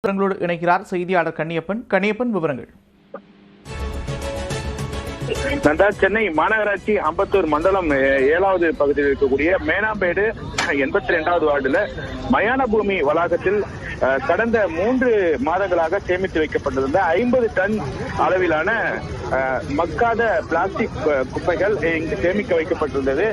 விவரங்களோடு இணைக்கிறார் செய்தியாளர் கண்ணியப்பன். கண்ணியப்பன், விவரங்கள். நந்தா, சென்னை மாநகராட்சி அம்பத்தூர் மண்டலம் 7வது பகுதியில் இருக்கக்கூடிய மேனாம்பேடு 82வது வார்டுல மயான பூமி வளாகத்தில் கடந்த 3 மாதங்களாக சேமித்து வைக்கப்பட்டிருந்த 50 டன் அளவிலான மக்காத பிளாஸ்டிக் குப்பைகள் இங்கு சேமிக்க வைக்கப்பட்டிருந்தது.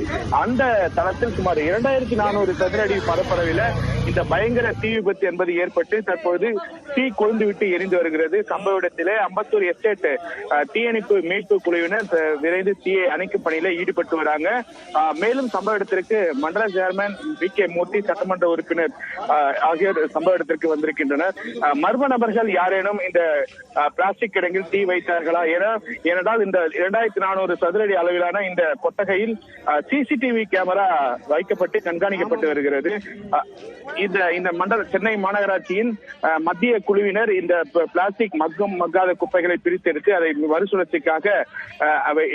அந்த தளத்தில் சுமார் 2400 சதுர அடி பரப்பளவில் இந்த பயங்கர தீ விபத்து என்பது ஏற்பட்டு தற்போது தீ கொழுந்துவிட்டு எரிந்து வருகிறது. சம்பவ இடத்திலே அம்பத்தூர் எஸ்டேட் தீயணைப்பு மீட்பு குழுவினர் விரைந்து தீயை அணைக்கும் பணியில ஈடுபட்டு வராங்க. மேலும் சம்பவ இடத்திற்கு மண்டல சேர்மன் வி.கே. மூர்த்தி, சட்டமன்ற உறுப்பினர் ஆகியோர் சம்பவ இடத்திற்கு வந்திருக்கின்றனர். மர்ம நபர்கள் யாரேனும் இந்த பிளாஸ்டிக் கிடங்கில் தீ வைத்தார்களா ஏனென்றால் இந்த 2400 சதுரடி அளவிலான இந்த கொட்டகையில் சிசிடிவி கேமரா வைக்கப்பட்டு கண்காணிக்கப்பட்டு வருகிறது. இந்த சென்னை மாநகராட்சியின் மத்திய குழுவினர் இந்த பிளாஸ்டிக் மக்காத குப்பைகளை பிரித்தெடுத்து அதை மறுசுழற்சிக்காக அவை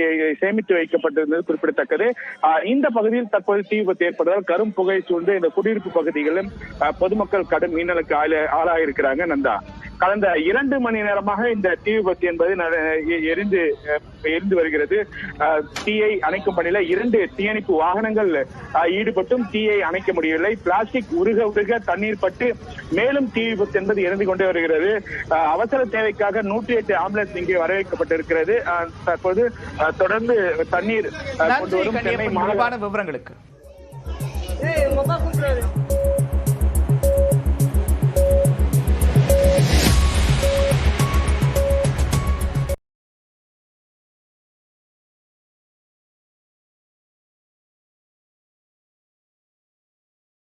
சேமித்து வைக்கப்பட்டிருந்தது குறிப்பிடத்தக்கது. இந்த பகுதியில் தற்போது தீ விபத்து ஏற்படுவதால் கரும் புகை சூழ்ந்து இந்த குடியிருப்பு பகுதிகளிலும் பொதுமக்கள் கடும் இன்னலுக்கு ஆளாயிருக்கிறாங்க. நந்தா, கடந்த 2 மணி நேரமாக இந்த தீ விபத்து என்பது எரிந்து வருகிறது. தீயை அணைக்கும் பணியில 2 தீயணைப்பு வாகனங்கள் ஈடுபட்டும் தீயை அணைக்க முடியவில்லை. பிளாஸ்டிக் உருக தண்ணீர் பட்டு மேலும் தீ விபத்து என்பது எரிந்து கொண்டே வருகிறது. அவசர தேவைக்காக 108 ஆம்புலன்ஸ் இங்கே வரவேற்கப்பட்டிருக்கிறது. தற்போது தொடர்ந்து தண்ணீர் கொண்டு வரும் சென்னை மாநகர விவரங்களுக்கு